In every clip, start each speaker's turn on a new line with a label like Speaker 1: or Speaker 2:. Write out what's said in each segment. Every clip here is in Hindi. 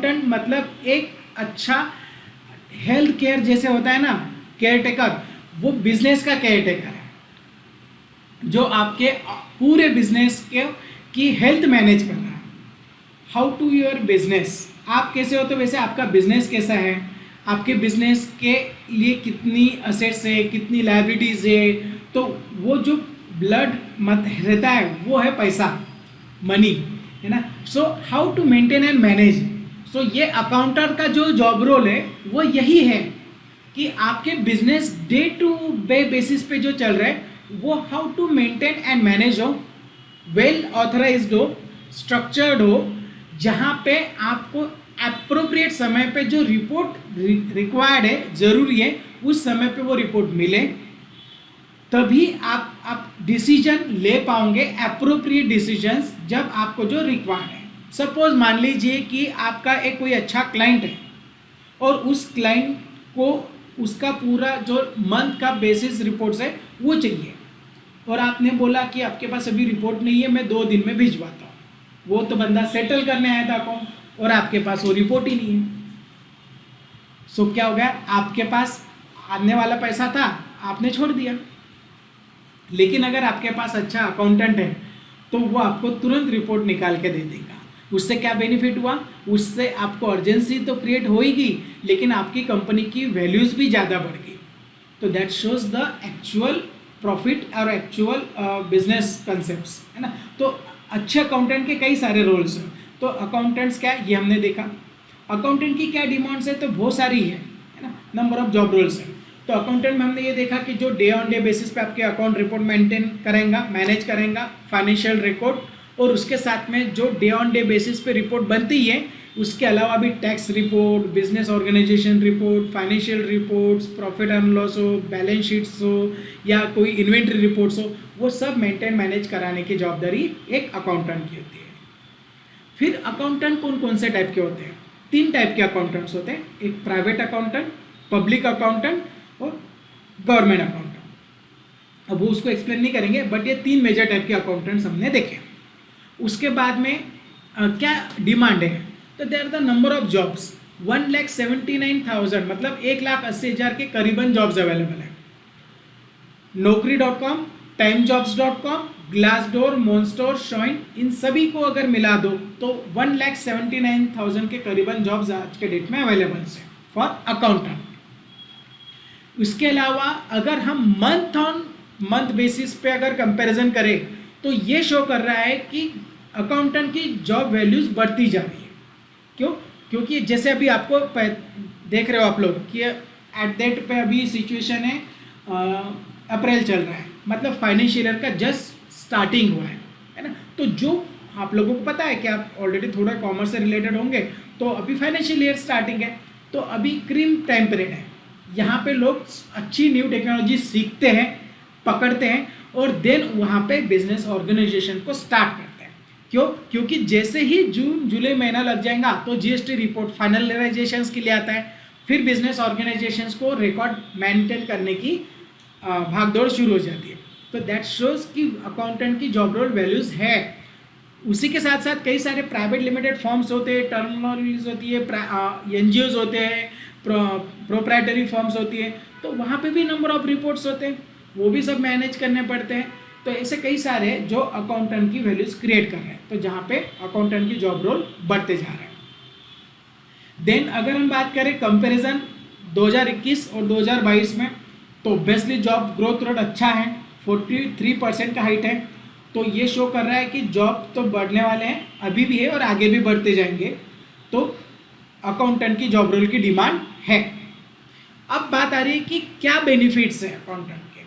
Speaker 1: अकाउंटेंट मतलब एक अच्छा हेल्थ केयर जैसे होता है ना, केयर टेकर, वो बिजनेस का केयर टेकर है जो आपके पूरे बिजनेस के की हेल्थ मैनेज कर रहा है। हाउ टू योर बिजनेस, आप कैसे हो तो वैसे आपका बिजनेस कैसा है, आपके बिजनेस के लिए कितनी असेट्स है, कितनी लायबिलिटीज है, तो वो जो ब्लड मत रहता है वो है पैसा, मनी, है ना। So how to maintain and manage, so ये अकाउंटर का जो जॉब रोल है वो यही है कि आपके business day to day basis पे जो चल रहा है वो how to maintain and manage हो, वेल ऑथराइज्ड हो, स्ट्रक्चर्ड हो, जहाँ पे आपको अप्रोप्रिएट समय पे जो रिपोर्ट रिक्वायर्ड है, जरूरी है, उस समय पे वो रिपोर्ट मिले, तभी आप डिसीजन ले पाओगे, अप्रोप्रिएट डिसीजंस जब आपको जो रिक्वायर्ड है। सपोज मान लीजिए कि आपका एक कोई अच्छा क्लाइंट है और उस क्लाइंट को उसका पूरा जो मंथ का बेसिस रिपोर्ट्स है वो चाहिए, और आपने बोला कि आपके पास अभी रिपोर्ट नहीं है, मैं 2 दिन में भिजवाता हूँ। वो तो बंदा सेटल करने आया था अकाउंट, और आपके पास वो रिपोर्ट ही नहीं है। सो क्या हो गया, आपके पास आने वाला पैसा था, आपने छोड़ दिया। लेकिन अगर आपके पास अच्छा अकाउंटेंट है तो वो आपको तुरंत रिपोर्ट निकाल के दे देगा। उससे क्या बेनिफिट हुआ, उससे आपको अर्जेंसी तो क्रिएट होगी, लेकिन आपकी कंपनी की वैल्यूज भी ज़्यादा बढ़ गई। तो that shows the actual profit और एक्चुअल बिजनेस कंसेप्ट्स, है ना। तो अच्छे अकाउंटेंट के कई सारे रोल्स हैं। तो अकाउंटेंट्स क्या है ये हमने देखा। अकाउंटेंट की क्या डिमांड्स है, तो बहुत सारी है ना, नंबर ऑफ जॉब रोल्स है। तो अकाउंटेंट में हमने ये देखा कि जो डे ऑन डे बेसिस पे आपके अकाउंट रिपोर्ट मेंटेन करेगा, मैनेज करेगा, फाइनेंशियल रिकॉर्ड, और उसके साथ में जो डे ऑन डे बेसिस पे रिपोर्ट बनती है उसके अलावा भी tax report, business organisation report, financial reports, profit and loss हो, बैलेंस शीट्स हो, या कोई इन्वेंट्री रिपोर्ट्स हो, वो सब मेंटेन मैनेज कराने की जवाबदारी एक अकाउंटेंट की होती है। फिर अकाउंटेंट कौन कौन से टाइप के होते हैं, 3 टाइप के अकाउंटेंट्स होते हैं, एक प्राइवेट अकाउंटेंट, पब्लिक अकाउंटेंट और गवर्नमेंट अकाउंटेंट। अब वो उसको एक्सप्लेन नहीं करेंगे, बट ये 3 मेजर टाइप के अकाउंटेंट्स हमने देखे। उसके बाद में क्या डिमांड है, तो there the number of jobs 1,79,000 मतलब 1,80,000 के करीबन जॉब्स अवेलेबल है। Naukri.com, timejobs.com, Glassdoor, monster, Chauvin, इन सभी को अगर मिला दो तो 1,79,000 के करीबन जॉब्स आज के डेट में अवेलेबल है फॉर अकाउंटेंट। उसके अलावा अगर हम मंथ ऑन मंथ बेसिस पे अगर कंपैरिजन करें तो ये शो कर रहा है कि अकाउंटेंट की जॉब वैल्यूज बढ़ती जा रही है। क्यों? क्योंकि जैसे अभी आपको देख रहे हो आप लोग कि एट डेट पे अभी सिचुएशन है अप्रैल चल रहा है, मतलब फाइनेंशियल ईयर का जस्ट स्टार्टिंग हुआ है ना। तो जो आप लोगों को पता है कि आप ऑलरेडी थोड़ा कॉमर्स से रिलेटेड होंगे, तो अभी फाइनेंशियल ईयर स्टार्टिंग है, तो अभी क्रीम टाइम पीरियड है। यहाँ पे लोग अच्छी न्यू टेक्नोलॉजी सीखते हैं, पकड़ते हैं, और देन वहाँ पे बिजनेस ऑर्गेनाइजेशन को स्टार्ट करते हैं। क्यों? क्योंकि जैसे ही जून जुलाई महीना लग जाएगा तो जीएसटी रिपोर्ट फाइनलाइजेशन के लिए आता है, फिर बिजनेस ऑर्गेनाइजेशन को रिकॉर्ड मेंटेन करने की भागदौड़ शुरू हो जाती है। तो दैट शोज कि अकाउंटेंट की जॉब रोल वैल्यूज है। उसी के साथ साथ कई सारे प्राइवेट लिमिटेड फर्म्स होते हैं, टर्मिनोलॉजीज होती है, एनजीओज होते हैं, प्रोप्राइटरी फर्म्स होती है, तो वहाँ पे भी नंबर ऑफ रिपोर्ट्स होते हैं, वो भी सब मैनेज करने पड़ते हैं। तो ऐसे कई सारे जो अकाउंटेंट की वैल्यूज क्रिएट कर रहे हैं, तो जहाँ पे अकाउंटेंट की जॉब रोल बढ़ते जा रहे हैं। देन अगर हम बात करें कंपैरिजन 2021 और 2022 में, तो ऑब्वियसली जॉब ग्रोथ रेट अच्छा है, 43% का हाइट है। तो ये शो कर रहा है कि जॉब तो बढ़ने वाले हैं, अभी भी है और आगे भी बढ़ते जाएंगे। तो अकाउंटेंट की जॉब रोल की डिमांड है। अब बात आ रही है कि क्या बेनिफिट्स हैं अकाउंटेंट के।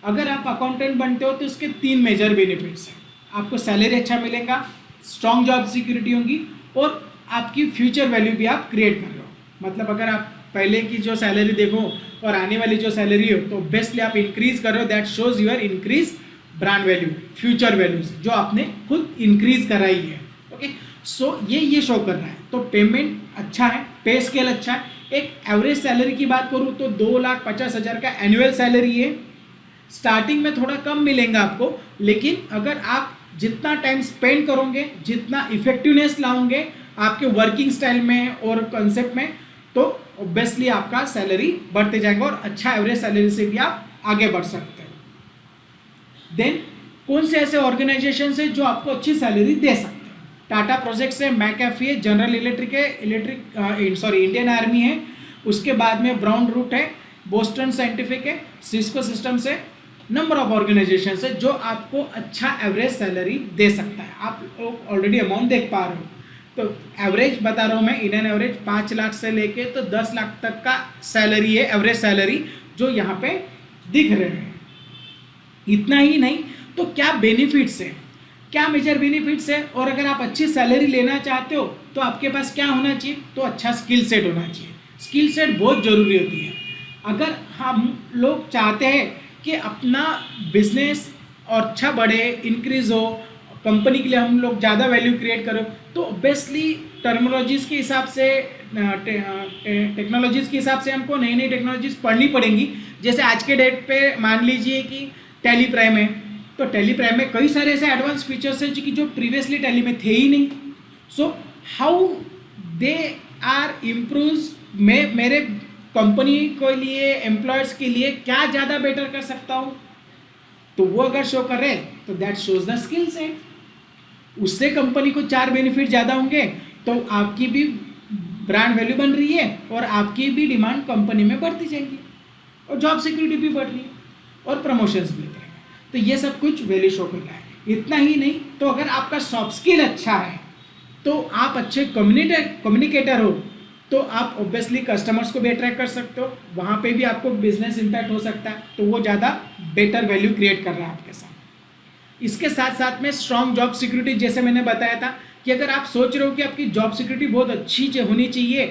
Speaker 1: अगर आप अकाउंटेंट बनते हो तो उसके 3 मेजर बेनिफिट्स हैं। आपको सैलरी अच्छा मिलेगा, स्ट्रॉन्ग जॉब सिक्योरिटी होगी, और आपकी फ्यूचर वैल्यू भी आप क्रिएट कर रहे हो। मतलब अगर आप पहले की जो सैलरी देखो और आने वाली जो सैलरी हो, तो बेस्टली आप इंक्रीज कर रहे हो, that shows your increase brand value, future values जो आपने खुद इंक्रीज कराई है। ओके, सो ये शो कर रहा है। तो पेमेंट अच्छा है, पे स्केल अच्छा है। एक एवरेज सैलरी की बात करूँ तो 2,50,000 का एनुअल सैलरी है। स्टार्टिंग में थोड़ा कम मिलेगा आपको, लेकिन अगर आप जितना टाइम स्पेंड करोगे, जितना इफेक्टिवनेस लाओगे, आपके वर्किंग स्टाइल में और कॉन्सेप्ट में, तो ऑब्वियसली आपका सैलरी बढ़ते जाएगा और अच्छा एवरेज सैलरी से भी आप आगे बढ़ सकते हो। देन कौन से ऐसे ऑर्गेनाइजेशन है जो आपको अच्छी सैलरी दे सकते हैं? टाटा प्रोजेक्ट्स है, मैकएफी है, जनरल इलेक्ट्रिक है, इंडियन आर्मी है, उसके बाद में ब्राउन रूट है, बोस्टन साइंटिफिक है, सिस्को सिस्टम्स है। नंबर ऑफ ऑर्गेनाइजेशन है जो आपको अच्छा एवरेज सैलरी दे सकता है। आप लोग ऑलरेडी अमाउंट देख पा रहे हो, तो एवरेज बता रहा हूँ मैं, इंडियन एवरेज 5 लाख से लेके तो 10 लाख तक का सैलरी है, एवरेज सैलरी जो यहाँ पे दिख रहे हैं। इतना ही नहीं तो क्या बेनिफिट्स है, क्या मेजर बेनिफिट्स है, और अगर आप अच्छी सैलरी लेना चाहते हो तो आपके पास क्या होना चाहिए? तो अच्छा स्किल सेट होना चाहिए। स्किल सेट बहुत ज़रूरी होती है। अगर हम लोग चाहते हैं कि अपना बिजनेस और अच्छा बढ़े, इंक्रीज हो, कंपनी के लिए हम लोग ज़्यादा वैल्यू क्रिएट करो, तो ऑब्वियसली टर्मिनोलॉजीज़ के हिसाब से, टेक्नोलॉजीज़ के हिसाब से हमको नई नई टेक्नोलॉजीज़ पढ़नी पड़ेंगी। जैसे आज के डेट पे मान लीजिए कि टैली प्राइम है, तो टैली प्राइम में कई सारे ऐसे एडवांस फीचर्स हैं जो प्रीवियसली टैली में थे ही नहीं। So how they are improve, मैं मेरे कंपनी के लिए, एम्प्लॉयर्स के लिए क्या ज़्यादा बेटर कर सकता हूँ, तो वो अगर शो कर रहे तो that shows the skill set. उससे कंपनी को 4 बेनिफिट ज़्यादा होंगे, तो आपकी भी ब्रांड वैल्यू बन रही है और आपकी भी डिमांड कंपनी में बढ़ती जाएगी और जॉब सिक्योरिटी भी बढ़ रही है और प्रमोशंस भी होते हैं। तो ये सब कुछ वैल्यू शो कर रहा है। इतना ही नहीं तो अगर आपका सॉफ्ट स्किल अच्छा है, तो आप अच्छे कम्युनिकेटर हो, तो आप ऑब्वियसली कस्टमर्स को भी अट्रैक्ट कर सकते हो, वहाँ पे भी आपको बिजनेस इम्पैक्ट हो सकता है, तो वो ज़्यादा बेटर वैल्यू क्रिएट कर रहा है आपके साथ। इसके साथ साथ में स्ट्रॉन्ग जॉब सिक्योरिटी, जैसे मैंने बताया था कि अगर आप सोच रहे हो कि आपकी जॉब सिक्योरिटी बहुत अच्छी होनी चाहिए,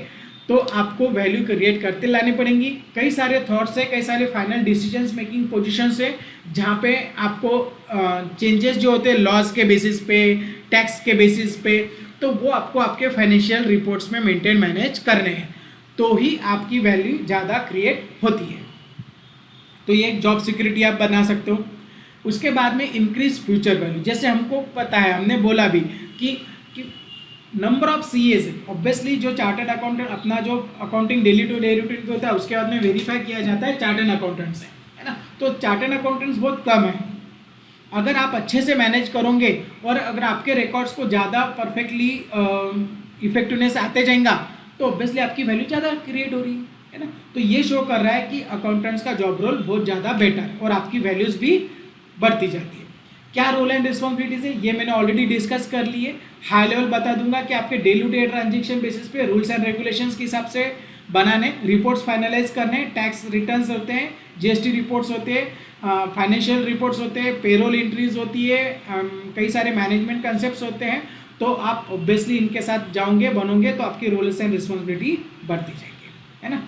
Speaker 1: तो आपको वैल्यू क्रिएट करते लानी पड़ेंगी। कई सारे थॉट्स है, कई सारे फाइनल डिसीजंस मेकिंग पोजीशंस है, जहाँ पे आपको चेंजेस जो होते हैं लॉज के बेसिस पे, टैक्स के बेसिस पे, तो वो आपको आपके फाइनेंशियल रिपोर्ट्स में मेंटेन मैनेज करने हैं, तो ही आपकी वैल्यू ज़्यादा क्रिएट होती है। तो ये एक जॉब सिक्योरिटी आप बना सकते हो। उसके बाद में इंक्रीज फ्यूचर वैल्यू, जैसे हमको पता है, हमने बोला भी कि नंबर ऑफ सीएज, ऑब्वियसली जो चार्टर्ड अकाउंटेंट अपना जो accounting daily to day routine पे होता है, उसके बाद में वेरीफाई किया जाता है चार्टर्ड अकाउंटेंट से, है ना। तो चार्टर्ड अकाउंटेंट्स बहुत कम है। अगर आप अच्छे से मैनेज करोगे और अगर आपके रिकॉर्ड्स को ज़्यादा परफेक्टली इफेक्टिवनेस आते जाएगा, तो ऑब्वियसली आपकी वैल्यू ज़्यादा क्रिएट हो रही है ना। तो ये शो कर रहा है कि अकाउंटेंट्स का जॉब रोल बहुत ज़्यादा बेटर है और आपकी वैल्यूज़ भी बढ़ती जाती है। क्या रोल एंड रिस्पॉन्सिबिलिटीज है, ये मैंने ऑलरेडी डिस्कस कर ली है। हाई लेवल बता दूंगा कि आपके day to day transaction basis पे रूल्स एंड रेगुलेशंस के हिसाब से बनाने, रिपोर्ट्स फाइनलाइज करने, टैक्स रिटर्न्स होते हैं, जीएसटी रिपोर्ट्स होते हैं, फाइनेंशियल रिपोर्ट्स होते हैं, पेरोल एंट्रीज होती है, कई सारे मैनेजमेंट कंसेप्ट्स होते हैं। तो आप ऑब्वियसली इनके साथ जाओगे, बनोगे, तो आपकी रोल्स एंड रिस्पॉन्सिबिलिटी बढ़ती जाएगी, है ना।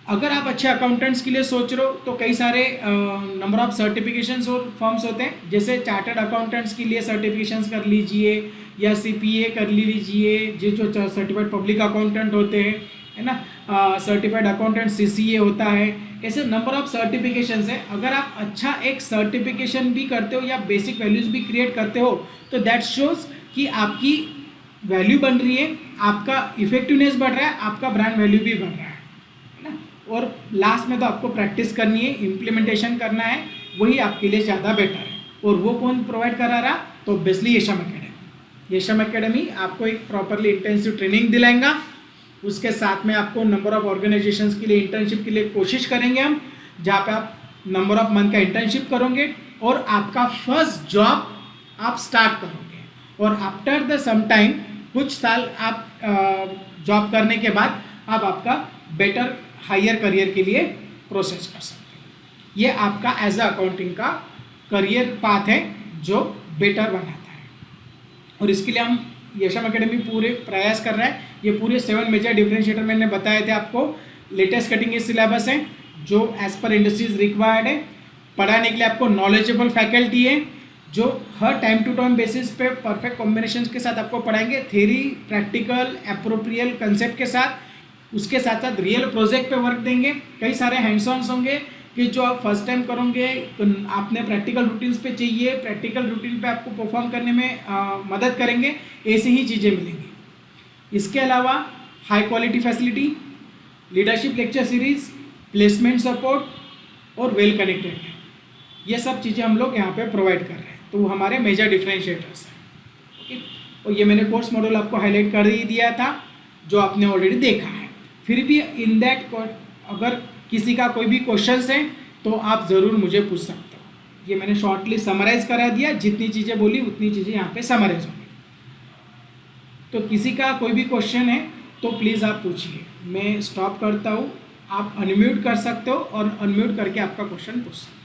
Speaker 1: अगर आप अच्छे अकाउंटेंट्स के लिए सोच रहे हो, तो कई सारे नंबर ऑफ सर्टिफिकेशंस और फॉर्म्स होते हैं। जैसे चार्टर्ड अकाउंटेंट्स के लिए सर्टिफिकेशंस कर लीजिए, या सीपीए कर लीजिए, जो सर्टिफाइड पब्लिक अकाउंटेंट होते हैं, है ना, सर्टिफाइड अकाउंटेंट सीसीए होता है। ऐसे नंबर ऑफ सर्टिफिकेशंस है। अगर आप अच्छा एक सर्टिफिकेशन भी करते हो या बेसिक वैल्यूज भी क्रिएट करते हो, तो दैट शोज कि आपकी वैल्यू बन रही है, आपका इफेक्टिवनेस बढ़ रहा है, आपका ब्रांड वैल्यू भी बढ़ रहा है ना। और लास्ट में तो आपको प्रैक्टिस करनी है, इम्प्लीमेंटेशन करना है, वही आपके लिए ज़्यादा बेटर है। और वो कौन प्रोवाइड करा रहा? तो ऑब्वियसली यशम एकेडमी। यशम एकेडमी आपको एक प्रॉपरली इंटेंसिव ट्रेनिंग दिलाएगा। उसके साथ में आपको नंबर ऑफ ऑर्गेनाइजेशंस के लिए इंटर्नशिप के लिए कोशिश करेंगे हम, जहाँ पे आप नंबर ऑफ मंथ का इंटर्नशिप करोगे और आपका फर्स्ट जॉब आप स्टार्ट करोगे। और आफ्टर द सम टाइम, कुछ साल आप जॉब करने के बाद आप आपका बेटर हायर करियर के लिए प्रोसेस कर सकते हैं। ये आपका एज अ अकाउंटिंग का करियर पाथ है जो बेटर बनाता है। और इसके लिए हम यशम एकेडमी पूरे प्रयास कर रहा है। ये पूरे 7 मेजर डिफरेंशिएटर मैंने बताए थे आपको। लेटेस्ट कटिंग एज सिलेबस है जो एज पर इंडस्ट्रीज रिक्वायर्ड है। पढ़ाने के लिए आपको नॉलेजेबल फैकल्टी है जो हर टाइम टू टाइम बेसिस पे परफेक्ट कॉम्बिनेशन के साथ आपको पढ़ाएंगे, थ्योरी, प्रैक्टिकल, एप्रोप्रियल कंसेप्ट के साथ। उसके साथ साथ रियल प्रोजेक्ट पे वर्क देंगे। कई सारे हैंड्स ऑन्स होंगे कि जो आप फर्स्ट टाइम करोगे तो आपने प्रैक्टिकल रूटीन्स पे चाहिए, प्रैक्टिकल रूटीन पे आपको परफॉर्म करने में मदद करेंगे। ऐसी ही चीज़ें मिलेंगी। इसके अलावा high quality facility, leadership lecture series, placement support और वेल कनेक्टेड है, ये सब चीज़ें हम लोग यहाँ पे प्रोवाइड कर रहे हैं। तो वो हमारे मेजर डिफरेंशिएटर्स हैं। ओके, और ये मैंने कोर्स मॉडल आपको हाईलाइट कर ही दिया था जो आपने ऑलरेडी देखा है। फिर भी इन दैट अगर किसी का कोई भी क्वेश्चंस है तो आप ज़रूर मुझे पूछ सकते हो। ये मैंने शॉर्टली समराइज़ करा दिया, जितनी चीज़ें बोली उतनी चीज़ें यहाँ पे समराइज होंगी। तो किसी का कोई भी क्वेश्चन है तो प्लीज़ आप पूछिए। मैं स्टॉप करता हूँ, आप अनम्यूट कर सकते हो और अनम्यूट करके आपका क्वेश्चन पूछ सकते हो।